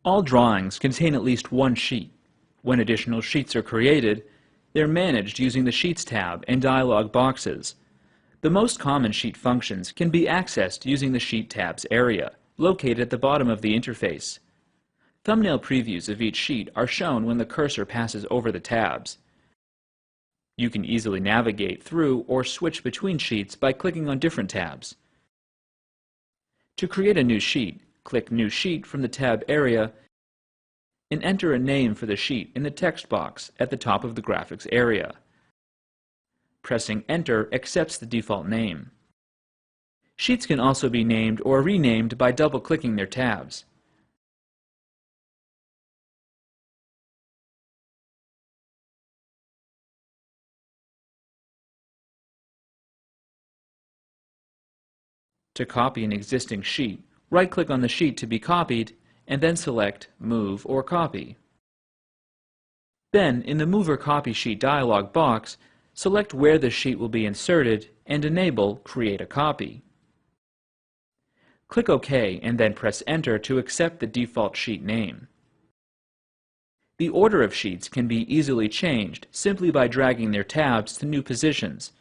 All drawings contain at least one sheet. When additional sheets are created, they're managed using the Sheets tab and dialog boxes. The most common sheet functions can be accessed using the Sheet tabs area, located at the bottom of the interface. Thumbnail previews of each sheet are shown when the cursor passes over the tabs. You can easily navigate through or switch between sheets by clicking on different tabs. To create a new sheet, click New Sheet from the tab area and enter a name for the sheet in the text box at the top of the graphics area. Pressing Enter accepts the default name. Sheets can also be named or renamed by double-clicking their tabs. To copy an existing sheet, right-click on the sheet to be copied and then select Move or Copy. Then, in the Move or Copy Sheet dialog box, select where the sheet will be inserted and enable Create a Copy. Click OK and then press Enter to accept the default sheet name. The order of sheets can be easily changed simply by dragging their tabs to new positions.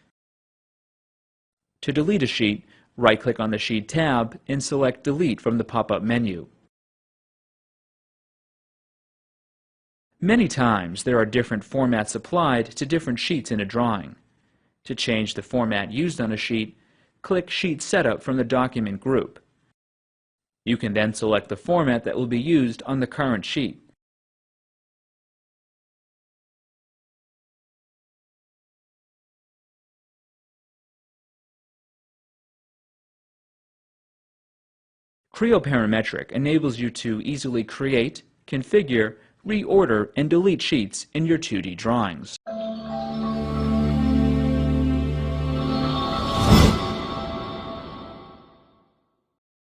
To delete a sheet, right-click on the Sheet tab and select Delete from the pop-up menu. Many times there are different formats applied to different sheets in a drawing. To change the format used on a sheet, click Sheet Setup from the document group. You can then select the format that will be used on the current sheet. Creo Parametric enables you to easily create, configure, reorder, and delete sheets in your 2D drawings.